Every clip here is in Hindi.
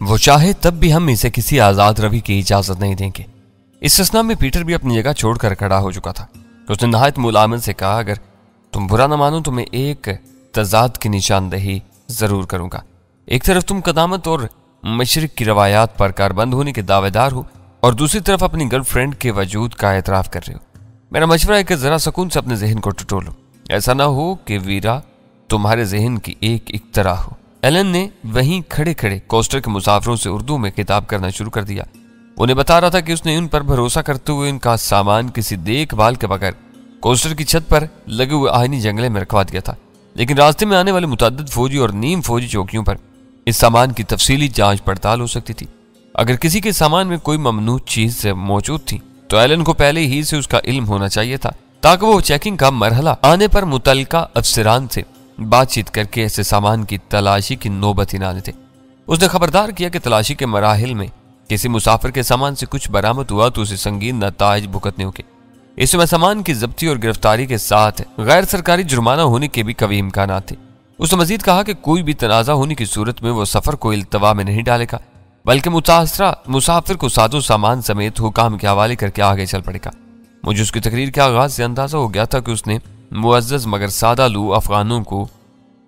वो चाहे तब भी हम इसे किसी आजाद रवि की इजाजत नहीं देंगे। इस इस्तेमाल में पीटर भी अपनी जगह छोड़कर खड़ा हो चुका था। उसने नहायत मुलामत से कहा, अगर तुम बुरा न मानो तो मैं एक तजाद की निशानदही जरूर करूंगा। एक तरफ तुम कदामत और मशरिक की रवायात पर कारबंद होने के दावेदार हो और दूसरी तरफ अपनी गर्लफ्रेंड के वजूद का एतराफ कर रहे हो। मेरा मशवरा है कि जरा सुकून से अपने जहन को टटोलो, ऐसा ना हो कि वीरा तुम्हारे जहन की एक तरह हो। एलन ने वहीं खड़े खड़े कोस्टर के मुसाफिरों से उर्दू में खिताब करना शुरू कर दिया। उन्हें बता रहा था कि उसने उन पर भरोसा करते हुए उनका सामान किसी देखभाल के बगैर कोस्टर की छत पर लगे हुए आईनी जंगले में रखवा दिया था, लेकिन रास्ते में आने वाले मुतअद्दिद फौजी और नीम फौजी चौकियों पर इस सामान की तफसीली जांच पड़ताल हो सकती थी। अगर किसी के सामान में कोई ममनू चीज मौजूद थी तो एलन को पहले ही से उसका इल्म होना चाहिए था, ताकि वो चेकिंग का मरहला आने पर मुतल्लिका अफसरान से बातचीत करके ऐसे सामान की तलाशी की नौबत ही ना लेते। उसने खबरदार किया कि तलाशी के मराहिल में किसी मुसाफिर के सामान से कुछ बरामद हुआ तो उसे संगीन नताइज भुगतने होंगे। इसमें सामान की जब्ती और गिरफ्तारी के साथ गैर सरकारी जुर्माना होने के भी कभी इम्कान थे। उसने मजीद कहा कि कोई भी तनाजा होने की सूरत में वो सफर को इल्तवा में नहीं डालेगा, बल्कि मुतासरा मुसाफिर को सादो सामान समेत हुकाम के हवाले करके आगे चल पड़ेगा। मुझे उसकी तकरीर के आगाज से अंदाजा हो गया था कि उसने मुअज़्ज़ज़ मगर सादा लू अफगानों को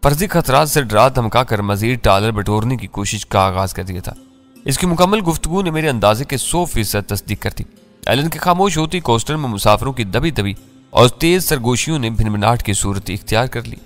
फर्जी खतरात से डरा धमका कर मजीद डॉलर बटोरने की कोशिश का आगाज कर दिया था। इसकी मुकम्मल गुफ्तगू ने मेरे अंदाजे के 100% तस्दीक कर दी। एलन के खामोश होती कोस्टर में मुसाफिरों की दबी दबी और तेज सरगोशियों ने भिनभिनाहट की सूरत इख्तियार कर ली।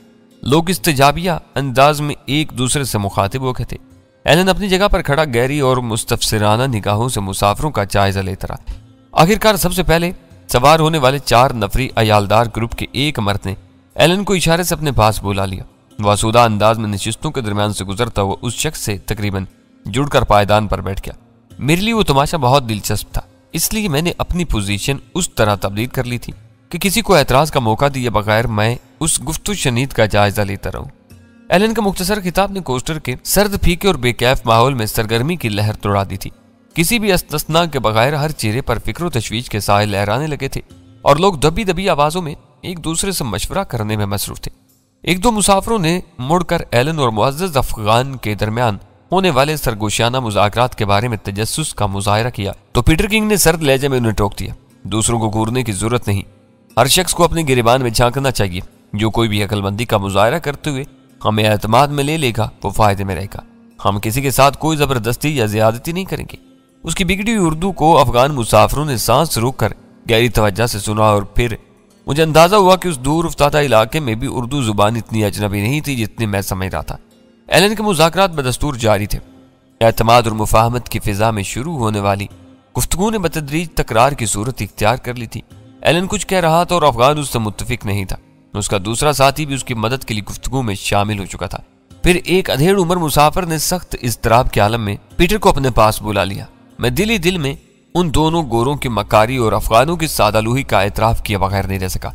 लोग इस्तिजाबिया अंदाज में एक दूसरे से मुखातिब हो गए थे। एलन अपनी जगह पर खड़ा गहरी और मुस्तफसिराना निगाहों से मुसाफिरों का जायजा लेता रहा। आखिरकार सबसे पहले सवार होने वाले 4 नफरी अयालदार ग्रुप के एक मर्द ने एलन को इशारे से अपने पास बुला लिया। वह आसूदा अंदाज में नशिस्तों के दरमियान से गुजरता हुआ उस शख्स से तकरीबन जुड़कर पायदान पर बैठ गया। मेरे लिए वो तमाशा बहुत दिलचस्प था, इसलिए मैंने अपनी पोजीशन उस तरह तब्दील कर ली थी कि किसी को एतराज का मौका दिए बगैर मैं उस गुफ्तगू शनीद का जायजा लेता रहूं। एलन का मुख्तसर खिताब ने कोस्टर के सर्द फीके और बेकैफ माहौल में सरगर्मी की लहर तोड़ा दी थी। किसी भी इस्तस्ना के बगैर हर चेहरे पर फिक्र तशवीश के साए लहराने लगे थे और लोग दबी दबी आवाजों में एक दूसरे से मशवरा करने में मसरूफ थे। एक दो मुसाफिरों ने मुड़कर एलन और मुअज़्ज़ज़ अफगान के दरमियान होने वाले सरगोशियाना मुज़ाकरात के बारे में तजस्सुस का मुजाहिरा किया तो पीटर किंग ने सर्द लहजे में उन्हें टोक दिया, दूसरों को घूरने की जरूरत नहीं, हर शख्स को अपने गिरेबान में झांकना चाहिए। जो कोई भी अकलमंदी का मुजाहिरा करते हुए हमें एतमाद में ले लेगा वो फायदे में रहेगा। हम किसी के साथ कोई जबरदस्ती या ज्यादती नहीं करेंगे। उसकी बिगड़ी हुई उर्दू को अफगान मुसाफिरों ने सांस रोक कर गहरी तवज्जो से सुना और फिर मुझे अंदाजा हुआ कि उस दूर उफ्तादा इलाके में भी उर्दू जुबान इतनी अजनबी नहीं थी जितनी मैं समझ रहा था। एलन के मुज़ाकरात बदस्तूर जारी थे। एतमाद और मुफाहमत की फिजा में शुरू होने वाली गुफ्तगू ने बतदरीज तकरार की सूरत इख्तियार कर ली थी। एलन कुछ कह रहा था और अफगान उससे मुत्तफिक नहीं था। उसका दूसरा साथी भी उसकी मदद के लिए गुफ्तगू में शामिल हो चुका था। फिर एक अधेड़ उम्र मुसाफिर ने सख्त इज़्तिराब के आलम में पीटर को अपने पास बुला लिया। मैं दिल ही दिल में उन दोनों गोरों की मकारी और अफगानों की सादालूही का एतराफ किए बगैर नहीं रह सका।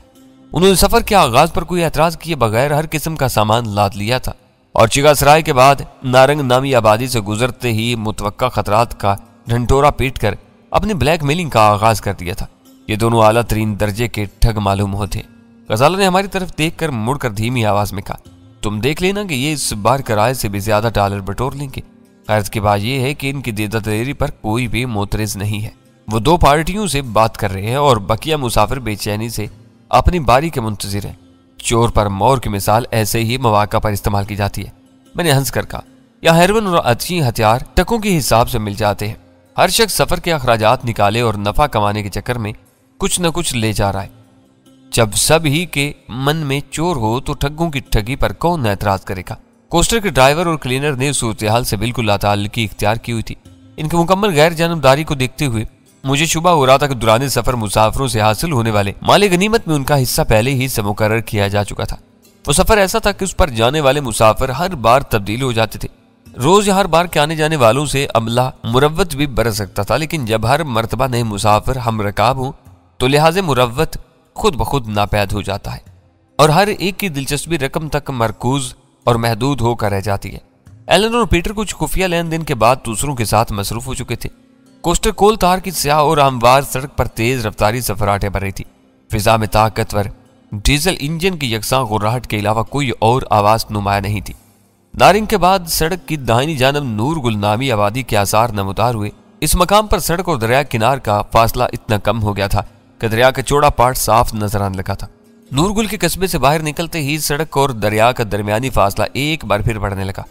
उन्होंने सफर के आगाज पर कोई एतराज किए बगैर हर किस्म का सामान लाद लिया था और चिगासराय के बाद नारंग नामी आबादी से गुजरते ही मुतवक्का खतरात का ढंटोरा पीट कर अपनी ब्लैकमेलिंग का आगाज कर दिया था। ये दोनों आला तरीन दर्जे के ठग मालूम होते। गजाला ने हमारी तरफ देखकर मुड़कर धीमी आवाज में कहा, तुम देख लेना कि ये इस बार किराए से भी ज्यादा डॉलर बटोर लेंगे। खैर की बात यह है कि इनकी देदादेरी पर कोई भी मोतरज नहीं है। वो 2 पार्टियों से बात कर रहे हैं और बकिया मुसाफिर बेचैनी से अपनी बारी के मुंतजिर हैं। चोर पर मोर की मिसाल ऐसे ही मौका पर इस्तेमाल की जाती है। मैंने हंस कर कहा, यह हेरोइन और अच्छी हथियार टकों के हिसाब से मिल जाते हैं। हर शख्स सफर के अखराजात निकाले और नफा कमाने के चक्कर में कुछ न कुछ ले जा रहा है। जब सब ही के मन में चोर हो तो ठगों की ठगी पर कौन एतराज करेगा। कोस्टर के ड्राइवर और क्लीनर ने सूरत-ए-हाल से बिल्कुल लाताल्लुकी इख्तियार की हुई थी। इनकी मुकम्मल गैर जानबदारी को देखते हुए मुझे शुबा हो रहा था कि दुराने सफर मुसाफिरों से हासिल होने वाले माले गनीमत में उनका हिस्सा पहले ही से मुकर्रर किया जा चुका था। वो सफर ऐसा था कि उस पर जाने वाले मुसाफिर हर बार तब्दील हो जाते थे। रोज हर बार के आने जाने वालों से अमला मुरव्वत भी बरस सकता था, लेकिन जब हर मर्तबा नए मुसाफिर हम रकाब हो तो लिहाजे मुरव्वत खुद ब खुद नापैद हो जाता है और हर एक की दिलचस्पी रकम तक मरकूज और महदूद होकर रह जाती है। एलन और पीटर कुछ खुफिया लेन देन के बाद दूसरों के साथ मसरूफ हो चुके थे। कोस्टर कोल तार की स्याह और हमवार सड़क पर तेज रफ्तारी से फराटे भर रही थी। फिजा में ताकतवर डीजल इंजन की यकसा गुर्राहट के अलावा कोई और आवाज नुमाया नहीं थी। नारिंग के बाद सड़क की दाहिनी जानब नूरगुल नामी आबादी के आसार नमूदार हुए। इस मकाम पर सड़क और दरिया किनार का फासला इतना कम हो गया था कि दरिया का चौड़ा पार्ट साफ नजर आने लगा था। नूरगुल के कस्बे से बाहर निकलते ही सड़क और दरिया का दरमियानी फासला एक बार फिर बढ़ने लगा।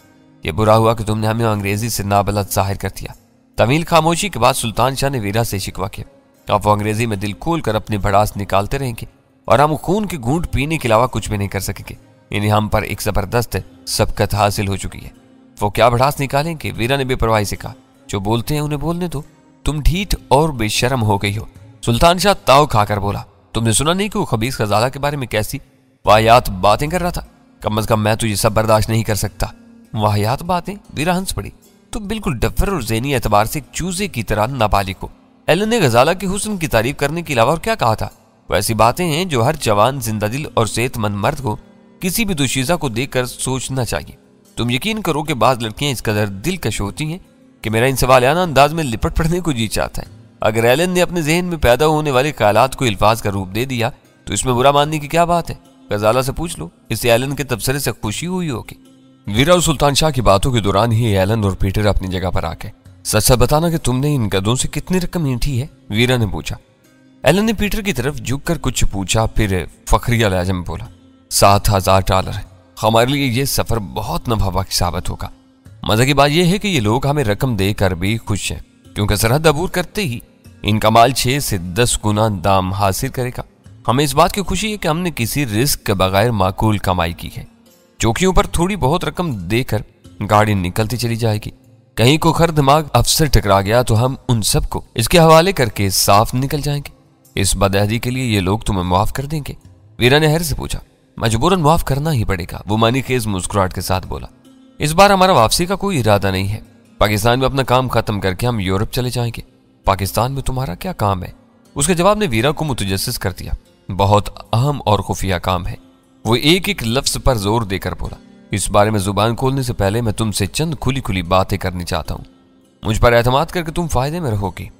यह बुरा हुआ कि तुमने हमें अंग्रेजी से नाबलद जाहिर कर दिया। तवील खामोशी के बाद सुल्तान शाह ने वीरा से शिकवा किया। अब वो अंग्रेजी में दिल खोल कर अपनी भड़ास निकालते रहेंगे और हम खून की घूंट पीने के अलावा कुछ भी नहीं कर सकेंगे। यानी हम पर एक जबरदस्त सबकत हासिल हो चुकी है। वो क्या भड़ास निकालेंगे? वीरा ने बेपरवाही से कहा। जो बोलते हैं उन्हें बोलने दो, तुम ढीठ और बेशर्म हो गई हो। सुल्तान शाह ताव खाकर बोला, तुमने सुना नहीं कि वो खबीस खजाला के बारे में कैसी वाहियात बातें कर रहा था? कम अज कम मैं तो ये सब बर्दाश्त नहीं कर सकता। वाहियात बातें? वीरा हंस पड़ी। तो बिल्कुल डफर और ज़हनी एतबार से एक चूजे की तरह नाबालिग को। एलन ने गजाला के हुस्न की तारीफ करने के अलावा और क्या कहा था? वो ऐसी बातें हैं जो हर जवान जिंदा दिल और सेहतमंद मर्द को किसी भी दुशीजा को देखकर सोचना चाहिए। तुम यकीन करो कि बाज लड़कियां इस कदर दिलकश होती हैं कि मेरा इन सवालियाना अंदाज में लिपट पड़ने को जी चाहता है। अगर एलन ने अपने जहन में पैदा होने वाले ख्यालात को अल्फाज का रूप दे दिया तो इसमें बुरा मानने की क्या बात है? गजाला से पूछ लो, इससे एलन के तबसरे से खुशी हुई होगी। वीरा और सुल्तान शाह की बातों के दौरान ही एलन और पीटर अपनी जगह पर आके, सच बताना कि तुमने इन गधों से कितनी रकम ईंठी है? वीरा ने पूछा। एलन ने पीटर की तरफ झुककर कुछ पूछा, फिर फखरिया लहजे में बोला, $7,000 है। हमारे लिए ये सफर बहुत नफाबख्श साबित होगा। मजे की बात यह है कि ये लोग हमें रकम देकर भी खुश हैं, क्योंकि सरहद अबूर करते ही इनका माल 6 से 10 गुना दाम हासिल करेगा। हमें इस बात की खुशी है कि हमने किसी रिस्क के बगैर माकूल कमाई की है। चौकियों पर थोड़ी बहुत रकम देकर गाड़ी निकलती चली जाएगी। कहीं को खर दिमाग अफसर टकरा गया तो हम उन सबको इसके हवाले करके साफ निकल जाएंगे। इस बदअहदी के लिए ये लोग तुम्हें माफ कर देंगे? वीरा ने हैर से पूछा। मजबूरन माफ करना ही पड़ेगा, वो मानी खेज मुस्कुराहट के साथ बोला। इस बार हमारा वापसी का कोई इरादा नहीं है। पाकिस्तान में अपना काम खत्म करके हम यूरोप चले जाएंगे। पाकिस्तान में तुम्हारा क्या काम है? उसके जवाब ने वीरा को मुतजस्सिस कर दिया। बहुत अहम और खुफिया काम है। वो एक एक लफ्ज पर जोर देकर बोला। इस बारे में जुबान खोलने से पहले मैं तुमसे चंद खुली खुली बातें करनी चाहता हूँ। मुझ पर एतमाद करके तुम फायदे में रहोगे।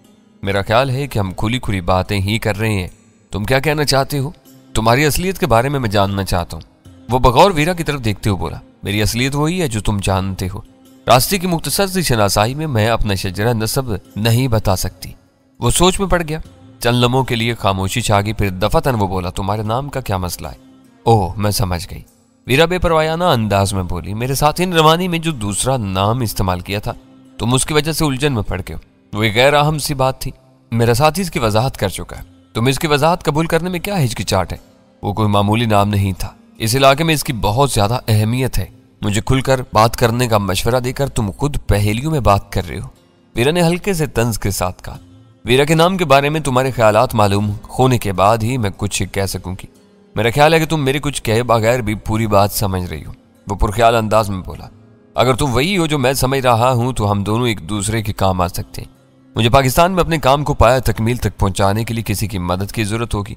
मेरा ख्याल है कि हम खुली खुली बातें ही कर रहे हैं। तुम क्या कहना चाहते हो? तुम्हारी असलियत के बारे में मैं जानना चाहता हूँ। वो बगौर वीरा की तरफ देखते हुए बोला, मेरी असलियत वही है जो तुम जानते हो। रास्ते की मुख्तसर सी शनासाई में मैं अपना शजरा नसब नहीं बता सकती। वो सोच में पड़ गया। चंद लम्हों के लिए खामोशी छा गई, फिर दफातन वो बोला, तुम्हारे नाम का क्या मसला है? ओह, मैं समझ गई। वीरा बेपरवायाना अंदाज में बोली, मेरे साथी ने रवानी में जो दूसरा नाम इस्तेमाल किया था तुम उसकी वजह से उलझन में पड़ गए हो। वो एक गैर अहम सी बात थी। मेरा साथी इसकी वजाहत कर चुका है। तुम इसकी वजाहत कबूल करने में क्या हिचकिचाहट है? वो कोई मामूली नाम नहीं था। इस इलाके में इसकी बहुत ज्यादा अहमियत है। मुझे खुलकर बात करने का मशवरा देकर तुम खुद पहेलियों में बात कर रहे हो। वीरा ने हल्के से तंज के साथ कहा। वीरा के नाम के बारे में तुम्हारे ख्यालात मालूम होने के बाद ही मैं कुछ कह सकूंगी। मेरा ख्याल है कि तुम मेरे कुछ कहे बगैर भी पूरी बात समझ रही हो। वो पुरख्याल अंदाज में बोला, अगर तुम वही हो जो मैं समझ रहा हूं तो हम दोनों एक दूसरे के काम आ सकते हैं। मुझे पाकिस्तान में अपने काम को पाया तकमील तक पहुंचाने के लिए किसी की मदद की जरूरत होगी।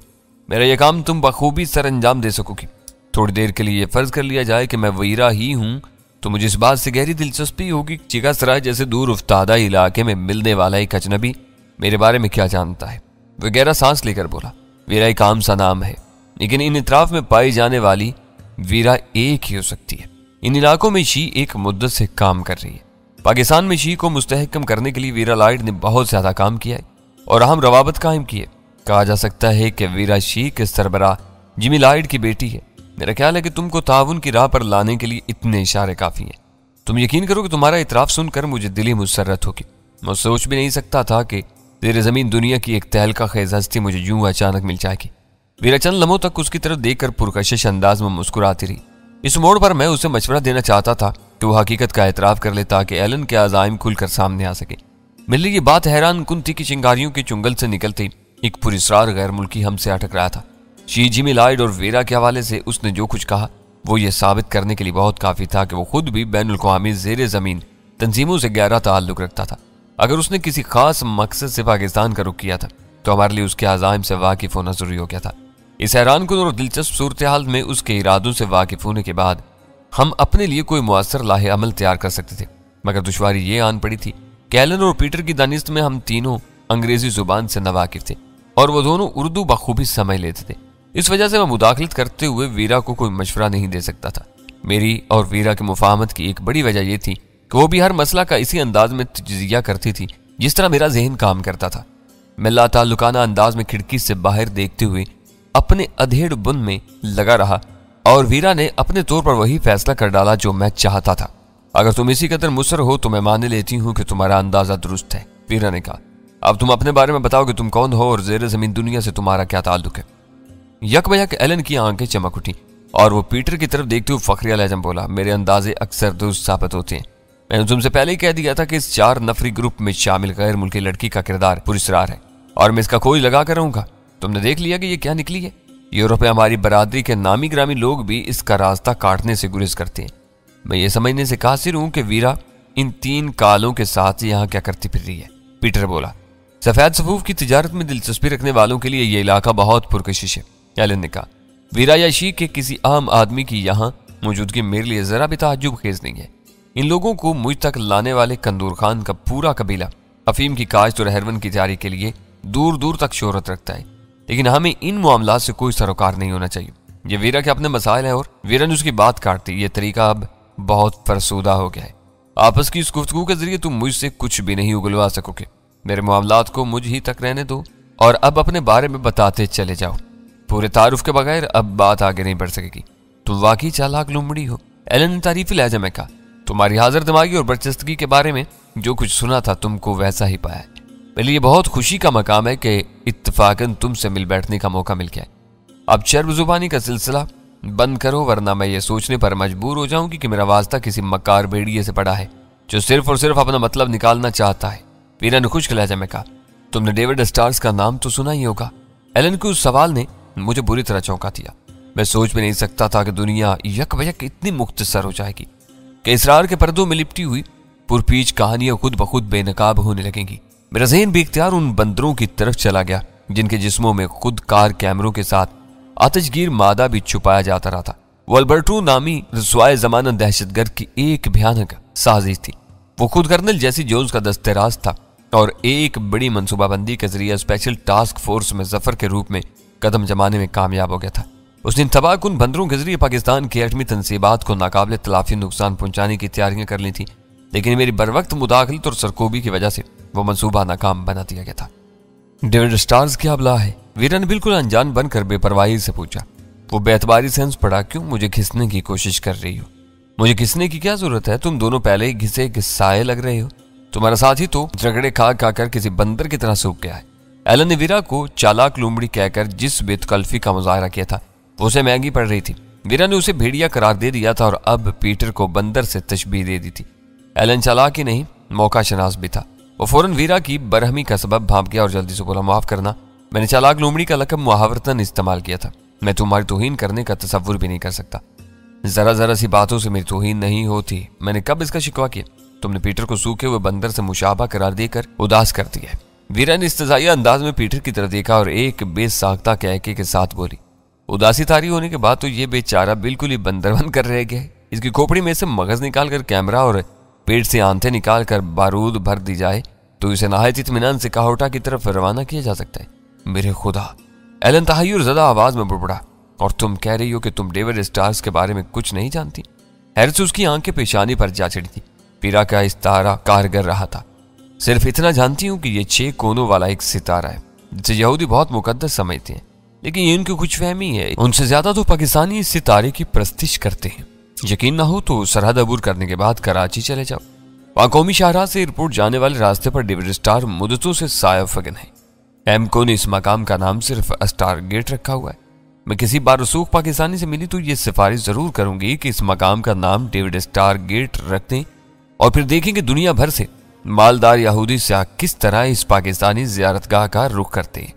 मेरा यह काम तुम बखूबी सर अंजाम दे सकोगी। थोड़ी देर के लिए यह फर्ज कर लिया जाए कि मैं वीरा ही हूं तो मुझे इस बात से गहरी दिलचस्पी होगी चिका सराय जैसे दूर उफ्तादा इलाके में मिलने वाला एक अजनबी मेरे बारे में क्या जानता है। वह गहरा सांस लेकर बोला, वीरा एक आम सा नाम है, लेकिन इन इतराफ में पाई जाने वाली वीरा एक ही हो सकती है। इन इलाकों में शी एक मुद्दत से काम कर रही है। पाकिस्तान में शी को मुस्तहकम करने के लिए वीरा लाइड ने बहुत ज्यादा काम किया है और अहम रवाबत कायम की है। कहा जा सकता है कि वीरा शी के सरबराह जिमी लाइड की बेटी है। मेरा ख्याल है कि तुमको ताउन की राह पर लाने के लिए इतने इशारे काफी हैं। तुम यकीन करो कि तुम्हारा इतराफ सुनकर मुझे दिली मुसर्रत होगी। मैं सोच भी नहीं सकता था कि तेरे जमीन दुनिया की एक तहलका खेज हस्ती मुझे यूं अचानक मिल जाएगी। वीरा चंद लम्हों तक उसकी तरफ देखकर पुरकशिश अंदाज में मुस्कुराती रही। इस मोड़ पर मैं उसे मशवरा देना चाहता था कि वो हकीकत का एतराफ कर ले ताकि एलन के अज़ाइम खुलकर सामने आ सके। मेरे लिए ये बात हैरान कुन थी कि चिंगारियों के चुंगल से निकलते एक पुरस्रार गैर मुल्की हमसे अटक रहा था। शी जिमी लाइड और वीरा के हवाले से उसने जो कुछ कहा वो ये साबित करने के लिए बहुत काफी था कि वो खुद भी बैनुल अक़वामी ज़ेरे ज़मीन तंजीमों से गहरा ताल्लुक रखता था। अगर उसने किसी खास मकसद से पाकिस्तान का रुख किया था तो हमारे लिए उसके अज़ाइम से वाकिफ होना जरूरी हो गया था। इस हैरान कुन और दिलचस्प सूरत हाल में उसके इरादों से वाकिफ होने के बाद हम अपने लिए कोई मुअस्सर लाहे अमल तैयार कर सकते थे। मगर दुश्वारी ये आन पड़ी थी कि एलन और पीटर की दानिस्त में हम तीनों अंग्रेजी जुबान से नावाकिफ थे और वो दोनों उर्दू बखूबी समझ लेते थे। इस वजह से मैं मुदाखलत करते हुए वीरा को कोई मशवरा नहीं दे सकता था। मेरी और वीरा की मुफाहमत की एक बड़ी वजह यह थी कि वो भी हर मसला का इसी अंदाज में तजिया करती थी जिस तरह मेरा जहन काम करता था। मैं लाताल्लुकाना अंदाज में खिड़की से बाहर देखते हुए अपने अधेड़ बुन में लगा रहा और वीरा ने अपने तौर पर वही फैसला कर डाला जो मैं चाहता था। अगर तुम इसी कदर मुसर हो तो मैं मान लेती हूँ कि तुम्हारा अंदाजा दुरुस्त है, वीरा ने कहा। अब तुम अपने बारे में बताओ कि तुम कौन हो और जेर जमीन दुनिया से तुम्हारा क्या ताल्लुक है। यकबयक एलन की आंखें चमक उठी और वो पीटर की तरफ देखते हुए फखरिया लहजा बोला, मेरे अंदाजे अक्सर दुरुस्त साबित होते हैं। मैंने तुमसे पहले ही कह दिया था कि इस 4 नफरी ग्रुप में शामिल गैर मुल्की लड़की का किरदार पुरस्कार है और मैं इसका कोई लगा कर रहूंगा। तुमने देख लिया कि ये क्या निकली है। यूरोप में हमारी बरादरी के नामी ग्रामी लोग भी इसका रास्ता काटने से गुरेज करते हैं। मैं ये समझने से कासिर हूं कि वीरा इन 3 कालों के साथ यहाँ क्या करती फिर रही है, पीटर बोला। सफेद सफूफ की तिजारत में दिलचस्पी रखने वालों के लिए ये इलाका बहुत पुरकशिश है, एलन ने कहा। वीरा या शी के किसी आम आदमी की यहाँ मौजूदगी मेरे लिए जरा भी ताज्जुब खेज नहीं है। इन लोगों को मुझ तक लाने वाले कंदूर खान का पूरा कबीला अफीम की काश्त और हेरोइन की तैयारी के लिए दूर दूर तक शोहरत रखता है, लेकिन हमें इन मामलात से कोई सरोकार नहीं होना चाहिए। ये वीरा के अपने मसाइल है और वीरा ने उसकी बात काट दी। ये तरीका अब बहुत फरसूदा हो गया है। आपस की इस गुफ्तगू के जरिए तुम मुझसे कुछ भी नहीं उगलवा सकोगे। मेरे मामलात को मुझ ही तक रहने दो और अब अपने बारे में बताते चले जाओ। पूरे तारुफ के बगैर अब बात आगे नहीं बढ़ सकेगी। तुम वाकई चालाक लुमड़ी हो, एलन ने तारीफी लहजा में कहा। तुम्हारी हाजिर दिमागी और बरचस्तगी के बारे में जो कुछ सुना था तुमको वैसा ही पाया है। मेरे लिए बहुत खुशी का मकाम है कि इत्तफाकन तुमसे मिल बैठने का मौका मिल गया है। अब चर्ब जुबानी का सिलसिला बंद करो, वरना मैं ये सोचने पर मजबूर हो जाऊंगी कि मेरा वास्ता किसी मक्कार भेड़िए से पड़ा है जो सिर्फ और सिर्फ अपना मतलब निकालना चाहता है। वीरा ने खुश्क लहजा में कहा। तुमने डेविड स्टार्स का नाम तो सुना ही होगा। एलन के उस सवाल ने मुझे बुरी तरह चौंका दिया। मैं सोच भी नहीं सकता था कि दुनिया यकबयक इतनी मुख्तसर हो जाएगी कि इसरार के पर्दों में लिपटी हुई पुरपीच कहानियां खुद ब खुद बेनकाब होने लगेंगी। मेरा ज़हन बेख्तियार उन बंदरों की तरफ चला गया जिनके जिस्मों में खुद कार कैमरों के साथ आतिशगीर मादा भी छुपाया जाता रहा था। वो अल्बर्टो नामी रसवाए जमाना दहशतगर्द की एक भयानक साजिश थी। वो खुद कर्नल जैसी जोन्स का दस्तराज था और एक बड़ी मनसूबाबंदी के जरिए स्पेशल टास्क फोर्स में जफर के रूप में कदम जमाने में कामयाब हो गया था। उसने तबाहकुन बंदरों के जरिए पाकिस्तान की एटमी तनसीबात को नाकाबिले तलाफी नुकसान पहुंचाने की तैयारियां कर ली थी, लेकिन मेरी बरवक्त मुदाखलत और सरकोबी की वजह से वो मंसूबा नाकाम बना दिया गया था। डेविड स्टार्स क्या बला है? वीरा ने बिल्कुल अनजान बनकर बेपरवाही से पूछा। वो बेतबारी से हंस पड़ा। क्यों मुझे घिसने की कोशिश कर रही हो? मुझे घिसने की क्या जरूरत है? तुम दोनों पहले ही घिसे घिसाए लग रहे हो। तुम्हारा साथी तो झगड़े खा कर किसी बंदर की तरह सूख गया है। एलन ने वीरा को चालाक लुमड़ी कहकर जिस बेतकल्फी का मुजाहरा किया था वो उसे महंगी पड़ रही थी। वीरा ने उसे भेड़िया करार दे दिया था और अब पीटर को बंदर से तशबीह दे दी थी। एलन चालाक ही नहीं मौका शनास भी था। वो फौरन वीरा की बरहमी का सबब भांप गया और जल्दी से बोला, माफ करना, मैंने चालाक लोमड़ी का लकब मुहावरतन इस्तेमाल किया था। मैं तुम्हारी तौहीन करने का तसव्वुर भी नहीं कर सकता। जरा जरा सी बातों से मेरी तौहीन नहीं होती। मैंने कब इसका शिकवा किया? तुमने पीटर को सूखे हुए बंदर से मुशाबा करार देकर उदास कर दिया। वीरा ने इस्तेज़ाइया अंदाज में पीटर की तरफ देखा और एक बेसाख्ता कहके के साथ बोली, उदासी तारी होने के बाद तो ये बेचारा बिल्कुल ही बंदर बन कर रह गया। इसकी खोपड़ी में से मगज निकाल कर कैमरा और पेट से आंतें निकाल कर बारूद भर दी जाए तो इसे नहायत इत्मीनान से काहोटा की तरफ रवाना किया जा सकता है। मेरे खुदा, एलन तहय्युर ज़दा आवाज में बुड़बुड़ा। और तुम कह रही हो कि तुम डेविड स्टार्स के बारे में कुछ नहीं जानती? हैरत से उसकी आंखें पेशानी पर जा चढ़ी थी। पीरा का इस्तारा कारगर रहा था। सिर्फ इतना जानती हूं कि ये 6 कोनों वाला एक सितारा है जिसे यहूदी बहुत मुकद्दस समझते हैं, लेकिन ये उनकी कुछ फहमी है। उनसे ज्यादा तो पाकिस्तानी इस सितारे की प्रस्तिश करते हैं। यकीन ना हो तो सरहद अबूर करने के बाद कराची चले जाओ। वहां कौमी शाहराह से एयरपोर्ट जाने वाले रास्ते पर डेविड स्टार मुद्दतों से साया फगन है। एमको ने इस मकाम का नाम सिर्फ स्टार गेट रखा हुआ है। मैं किसी बार रसूख पाकिस्तानी से मिली तो ये सिफारिश जरूर करूंगी कि इस मकाम का नाम डेविड स्टार गेट रख दें और फिर देखेंगे दुनिया भर से मालदार यहूदी सियाह किस तरह इस पाकिस्तानी जियारतगाह का रुख करते हैं।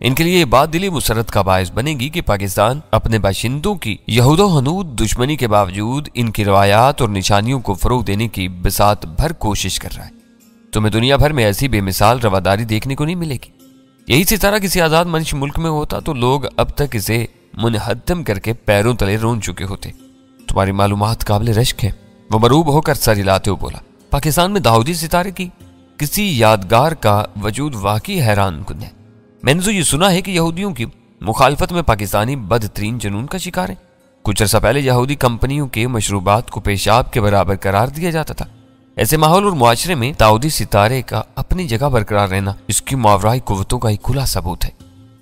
इनके लिए बात दिली मुसरत का बायस बनेगी कि पाकिस्तान अपने बाशिंदों की यहूदो हनूद दुश्मनी के बावजूद इनकी रवायात और निशानियों को फरोग देने की बिसात भर कोशिश कर रहा है। तुम्हें दुनिया भर में ऐसी बेमिसाल रवादारी देखने को नहीं मिलेगी। यही सितारा किसी आजाद मंश मुल्क में होता तो लोग अब तक इसे मुनहद्दम करके पैरों तले रोन चुके होते। तुम्हारी मालूमात काबिल रश्क है। वो मरूब होकर सर हिलाते हुए बोला, पाकिस्तान में दाऊदी सितारे की किसी यादगार का वजूद वाकई हैरान कुन है। मैंने तो ये सुना है कि यहूदियों की मुखालफत में पाकिस्तानी बदतरीन जुनून का शिकार है। कुछ अर्सा पहले यहूदी कंपनियों के मशरूबात को पेशाब के बराबर करार दिया जाता था। ऐसे माहौल और मुआशरे में दाऊदी सितारे का अपनी जगह बरकरार रहना इसकी मावराई कुव्वतों का एक खुला सबूत है।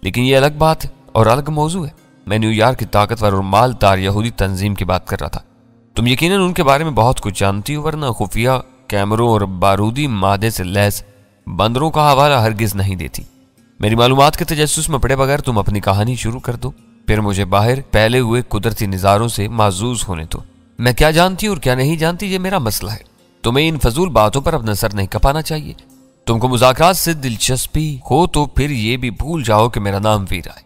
लेकिन ये अलग बात है और अलग मौजू है। मैं न्यूयॉर्क की ताकतवर और मालदार यहूदी तंजीम की बात कर रहा था। तुम यकीनन उनके बारे में बहुत कुछ जानती हो, वरना खुफिया कैमरों और बारूदी मादे से लैस बंदरों का हवाला हरगिज नहीं देती। मेरी मालूमात के तजस्सुस में पड़े बगैर तुम अपनी कहानी शुरू कर दो, फिर मुझे बाहर फैले हुए कुदरती नज़ारों से माजूज होने दो। मैं क्या जानती और क्या नहीं जानती ये मेरा मसला है। तुम्हें इन फजूल बातों पर अपना सर नहीं कपाना चाहिए। तुमको मुज़ाकरात से दिलचस्पी हो तो फिर ये भी भूल जाओ कि मेरा नाम वीरा है।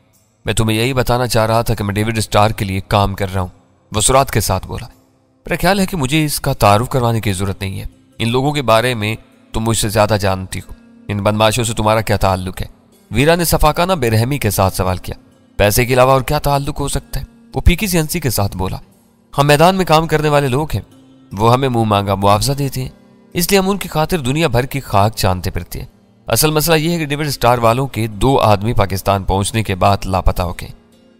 मैं तुम्हें यही बताना चाह रहा था कि मैं डेविड स्टार के लिए काम कर रहा हूँ, वसुरात के साथ बोला। मेरा ख्याल है कि मुझे इसका तारुफ करवाने की जरूरत नहीं है। इन लोगों के बारे में तुम मुझसे ज्यादा जानती हो। इन बदमाशों से तुम्हारा क्या ताल्लुक है? वीरा ने सफाकाना बेरहमी के साथ सवाल किया। पैसे के अलावा और क्या ताल्लुक हो सकता है? वो फीकी सी हंसी के साथ बोला। हम मैदान में काम करने वाले लोग हैं, वो हमें मुंह मांगा मुआवजा देते हैं, इसलिए हम उनकी खातिर दुनिया भर की खाक चांदते फिरते हैं। असल मसला यह है कि डेविड स्टार वालों के 2 आदमी पाकिस्तान पहुंचने के बाद लापता हो गए।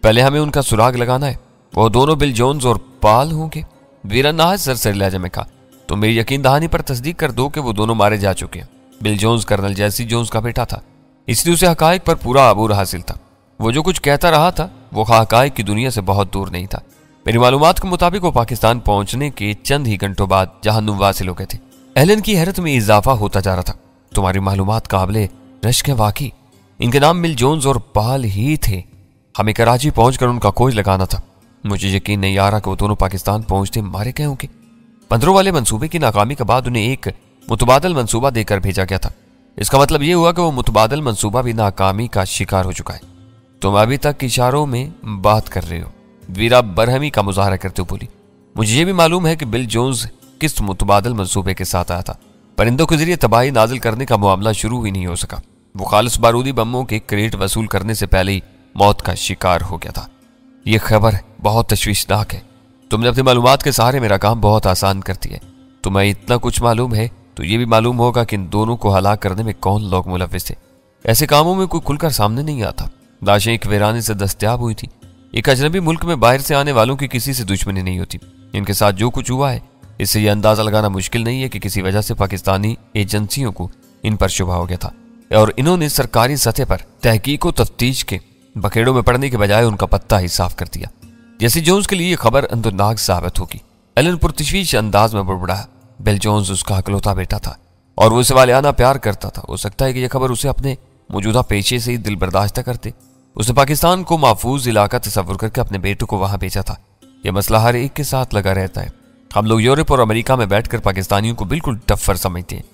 पहले हमें उनका सुराग लगाना है। वो दोनों बिल जोन्स और पाल होंगे। वीरा नाहज सरसरी लहजे में कहा। तो मेरी यकीन दहानी पर तस्दीक कर दो कि वो दोनों मारे जा चुके हैं। बिल जोन्स कर्नल जैसी जोन्स का बेटा था, इसलिए उसे हकायक पर पूरा अबूर हासिल था। वो जो कुछ कहता रहा था वो हकायक की दुनिया से बहुत दूर नहीं था। मेरी मालूमात के मुताबिक वो पाकिस्तान पहुंचने के चंद ही घंटों बाद जहन्नुम वासिल हो गए थे। एलन की हैरत में इजाफा होता जा रहा था। तुम्हारी मालूमात काबिले रश्क है वाकई। इनके नाम मिल जोन्स और पाल ही थे। हमें कराची पहुंचकर उनका खोज लगाना था। मुझे यकीन नहीं आ रहा कि वो दोनों पाकिस्तान पहुंचते मारे गए होंगे। बंदरों वाले मंसूबे की नाकामी के बाद उन्हें एक मुतबादल मंसूबा देकर भेजा गया था। इसका मतलब यह हुआ कि वो मुतबादल मंसूबा भी नाकामी का शिकार हो चुका है। तुम अभी तक इशारों में बात कर रहे हो, वीरा बरहमी का मुजाहरा करते हुए बोली। मुझे ये भी मालूम है कि बिल जोन्स किस मुतबादल मंसूबे के साथ आया था। परिंदों के जरिए तबाही नाजिल करने का मामला शुरू ही नहीं हो सका। वो खालिस बारूदी बमों के क्रेट वसूल करने से पहले ही मौत का शिकार हो गया था। यह खबर बहुत तशवीशनाक है। तुमने अपनी मालूमात के सहारे मेरा काम बहुत आसान कर दिया है। तुम्हें इतना कुछ मालूम है तो ये भी मालूम होगा कि इन दोनों को हलाक करने में कौन लोग मुलव्विस थे। ऐसे कामों में कोई खुलकर सामने नहीं आता। लाशें एक वीराने से दस्तयाब हुई थी। एक अजनबी मुल्क में बाहर से आने वालों की किसी से दुश्मनी नहीं होती। इनके साथ जो कुछ हुआ है इससे यह अंदाजा लगाना मुश्किल नहीं है कि किसी वजह से पाकिस्तानी एजेंसियों को इन पर शुबा हो गया था और इन्होंने सरकारी सतह पर तहकीक व तफ्तीश के बखेड़ों में पड़ने के बजाय उनका पत्ता ही साफ कर दिया। जैसे जोन्स के लिए यह खबर अंदरनाक साबित होगी। एलन पुरतशवीश अंदाज में बड़बड़ाया। बिल जोन्स उसका अकलौता बेटा था और वो इसे वालियाना प्यार करता था। हो सकता है कि यह खबर उसे अपने मौजूदा पेशे से ही दिल बर्दाश्त करते। उसने पाकिस्तान को महफूज इलाका तस्वुर करके अपने बेटों को वहां भेजा था। यह मसला हर एक के साथ लगा रहता है। हम लोग यूरोप और अमेरिका में बैठकर पाकिस्तानियों को बिल्कुल टफ्फर समझते हैं,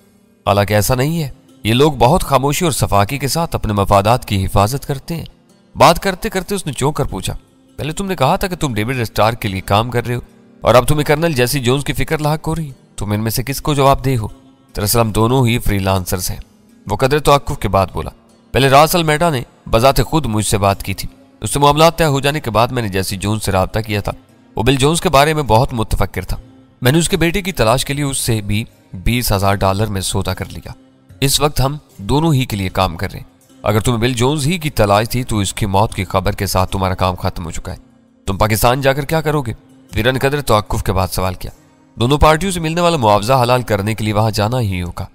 हालांकि ऐसा नहीं है। ये लोग बहुत खामोशी और सफाकी के साथ अपने मफादात की हिफाजत करते हैं। बात करते करते उसने चौंक कर पूछा, पहले तुमने कहा था कि तुम डेविड स्टार के लिए काम कर रहे हो और अब तुम्हें कर्नल जैसी जोन्स की फिक्र लाक हो रही। तुम इनमें से किसको जवाब दे हो? दरअसल हम दोनों ही फ्रीलांसर्स हैं। वो कदर तवक्कुफ के बाद बोला। पहले रास अल-मैडा ने बजाते खुद मुझसे बात की थी। उससे मामला तय हो जाने के बाद मैंने जैसी जोन्स से रब्ता किया था। वो बिल जोन्स के बारे में बहुत मुतफक्किर था। मैंने उसके बेटे की तलाश के लिए उससे भी $20,000 में सौदा कर लिया। इस वक्त हम दोनों ही के लिए काम कर रहे हैं। अगर तुम्हें बिल जोन्स ही की तलाश थी तो इसकी मौत की खबर के साथ तुम्हारा काम खत्म हो चुका है। तुम पाकिस्तान जाकर क्या करोगे? वीरा ने कदर तवक्कुफ के बाद सवाल किया। दोनों पार्टियों से मिलने वाला मुआवजा हलाल करने के लिए वहां जाना ही होगा।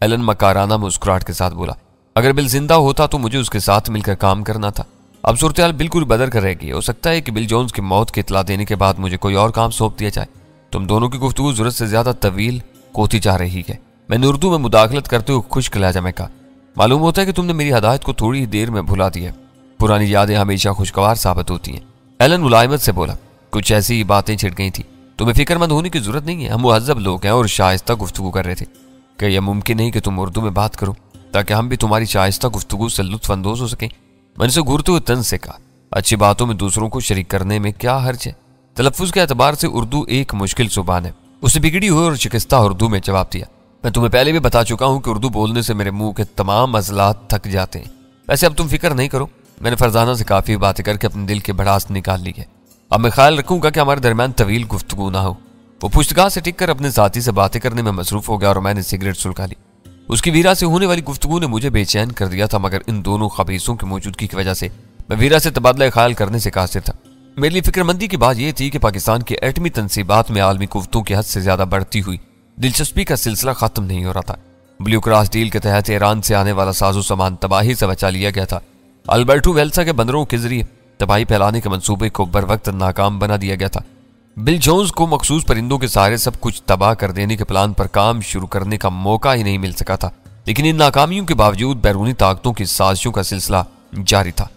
एलन मकाराना मुस्कुराहट के साथ बोला। अगर बिल जिंदा होता तो मुझे उसके साथ मिलकर काम करना था। अब सूरत बिल्कुल बदल कर रहेगी। हो सकता है कि बिल जोन्स की मौत की इतला देने के बाद मुझे कोई और काम सौंप दिया जाए। तुम दोनों की गुफ्तगू जरूरत से ज्यादा तवील होती जा रही है। मैंने उर्दू में मुदाखलत करते हुए खुश्क लहजा में कहा, मालूम होता है कि तुमने मेरी हदायत को थोड़ी ही देर में भुला दिया। पुरानी यादें हमेशा खुशगवार साबित होती हैं। एलन मुलायमत से बोला। कुछ ऐसी बातें छिड़ गई थी। तुम्हें फिक्रमंद होने की जरूरत नहीं है। हम मुहज्जब लोग हैं और शाइस्ता गुफ्तगू कर रहे थे। क्या यह मुमकिन नहीं कि तुम उर्दू में बात करो ताकि हम भी तुम्हारी शाइस्ता गुफ्तगू से लुत्फ अंदोज हो सकें? मैंने से घूरते हुए तंज से कहा, अच्छी बातों में दूसरों को शरीक करने में क्या हर्ज है? तलफ्फुज के एतबार से उर्दू एक मुश्किल जुबान है। उसने बिगड़ी हुई और शिकस्ता उर्दू में जवाब दिया। मैं तुम्हें पहले भी बता चुका हूं कि उर्दू बोलने से मेरे मुंह के तमाम अज़लात थक जाते हैं। वैसे अब तुम फिक्र नहीं करो, मैंने फरजाना से काफी बातें करके अपने दिल की भड़ास निकाल ली है। अब मैं ख्याल रखूंगा कि हमारे दरमियान तवील गुफ्तगू ना हो। वो पुश्तगाह से टिक कर अपने साथी से बातें करने में मसरूफ हो गया और मैंने सिगरेट सुलगा ली। उसकी वीरा से होने वाली गुफ्तगू ने मुझे बेचैन कर दिया था, मगर इन दोनों खबीसों की मौजूदगी की वजह से मैं वीरा से तबादला ख्याल करने से कासिर था। मेरे लिए फिक्रमंदी की बात यह थी कि पाकिस्तान की एटमी तनसीबात में आलमी कुव्वतों की हद से ज्यादा बढ़ती हुई दिलचस्पी का सिलसिला खत्म नहीं हो रहा था। ब्लू क्रॉस डील के तहत ईरान से आने वाला साजो सामान तबाही से बचा लिया गया था। अल्बर्टो वेल्सा के बंदरों के जरिए तबाही फैलाने के मंसूबे को बर वक्त नाकाम बना दिया गया था। बिल जोन्स को मखसूस परिंदों के सहारे सब कुछ तबाह कर देने के प्लान पर काम शुरू करने का मौका ही नहीं मिल सका था, लेकिन इन नाकामियों के बावजूद बैरूनी ताकतों की साजिशों का सिलसिला जारी था।